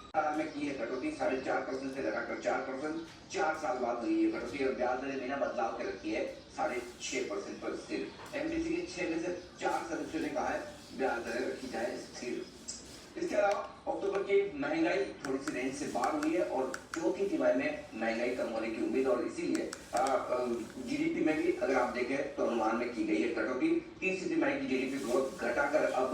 में की है कटौती 4.5% से घटाकर 4%। 4 साल बाद हुई है कटौती और ब्याज दरें बिना बदलाव के रखी है 6.5% पर स्थिर। एमडीसी के 6 में से 4 सदस्यों ने कहा है ब्याज दरें रखी जाए स्थिर। इसके अलावा अक्टूबर की महंगाई थोड़ी सी रेंज से बाहर हुई है और चौथी तिमाही में महंगाई कम होने की उम्मीद और इसीलिए जीडीपी में भी अगर आप देखें तो अनुमान में की गई है कटौती। तीसरी तिमाही की जीडीपी ग्रोथ घटाकर अब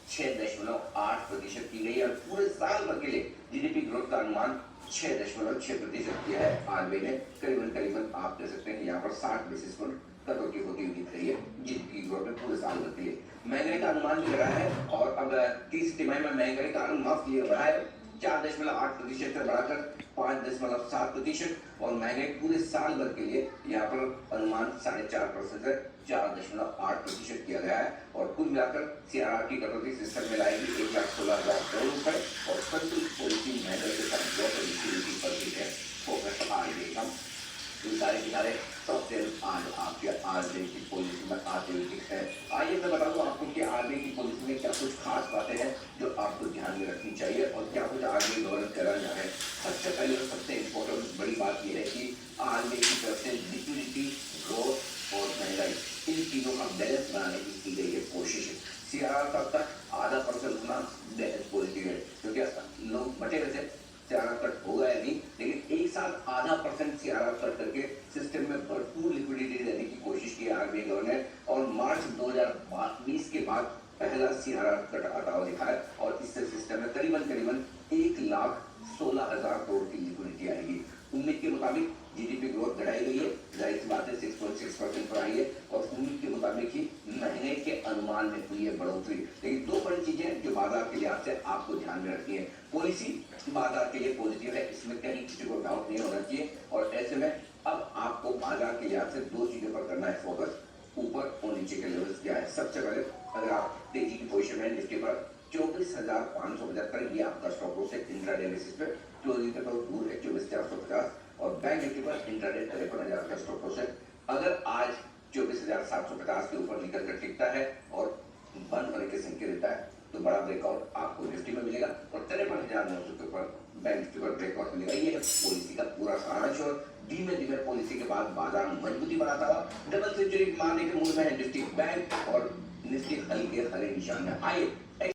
6.8% की गई है और पूरे साल भर के लिए जीडीपी ग्रोथ का अनुमान 6.6% किया है आरबीआई ने। करीबन आप कह सकते हैं यहाँ पर 60 बेसिस पॉइंट कटौती होती हुई दिख रही है जीडीपी ग्रोथ में पूरे साल भर के लिए। महंगाई का अनुमान भी लगाया है और अब तीसरी तिमाही में महंगाई का अनुमान बढ़ा है 4.8% से बढ़ाकर 5.7% और महंगाई पूरे साल भर के लिए यहाँ पर अनुमान 4.5% से 4.8% किया गया है और कुल मिलाकर सीआरआर की कटौती सिस्टम में लाएगी 1,16,000 करोड़ रुपए और संतुलित पॉलिसी महंगाई के साथ ग्रोथ और लिक्विडिटी पर भी है फोकस आरबीआई का। सारे किनारे सबसे आज आपके आरबीआई की पॉलिसी में आते हुए दिखते हैं। आइए मैं बता दूं आपको कि आरबीआई की पॉलिसी में क्या कुछ खास बातें हैं जो आपको ध्यान में रखनी चाहिए और क्या कुछ आरबीआई गवर्नर करा जा रहा है। सबसे पहले और सबसे इम्पोर्टेंट बड़ी बात यह है कि आरबीआई की तरफ से लिक्विडिटी, ग्रोथ और महंगाई इन तीनों का बैलेंस बनाने की गई है कोशिश। सीआरआर तब तक आधा % उतना बैलेंस पॉलिसी है क्योंकि लोग बटे हुए थे सीआरआर कट होगा या नहीं, लेकिन एक साथ आधा % सीआरआर कट करके सिस्टम में भरपूर लिक्विडिटी देने की कोशिश की आरबीआई गवर्नर और मार्च 2020 के बाद पहला सीआरआर कट आता हुआ दिखा है और इससे सिस्टम में करीबन 1,16,000 करोड़ की लिक्विडिटी आएगी। उम्मीद के मुताबिक जीडीपी ग्रोथ बढ़ाई गई है, जाहिर सी बात है 6.6% पर आई है और उम्मीद के मुताबिक ही महंगाई के अनुमान में हुई है बढ़ोतरी। लेकिन दो बड़ी चीजें जो बाजार के लिहाज से आपको ध्यान में रखनी है। पॉलिसी बाजार के लिए पॉजिटिव है, इसमें कहीं किसी को डाउट नहीं होना चाहिए और ऐसे में अब आपको बाजार के लिहाज से दो चीजों पर करना है फोकस, ऊपर और नीचे के लेवल्स क्या है। सबसे पहले अगर आप तेजी की पोजीशन में निफ्टी पर 24,575 ये आपका स्टॉप लॉस है इंट्राडे बेसिस पे, क्लोजिंग के तो दूर है 24,450 और बैंक निफ्टी पर इंट्राडे 53,000 का स्टॉप लॉस है। अगर आज 24,750 के ऊपर निकल कर टिकता है और बंद होने के संकेत देता है तो बड़ा ब्रेकआउट आपको निफ्टी में मिलेगा और 53,900 के ऊपर बैंक निफ्टी पर ब्रेकआउट मिलेगा। ये है पॉलिसी का पूरा सारांश और धीमे धीमे पॉलिसी के बाद बाजार मजबूती बनाता हुआ डबल सेंचुरी मारने के मूड में है निफ्टी। बैंक और निफ्टी हल्के हरे निशान में आए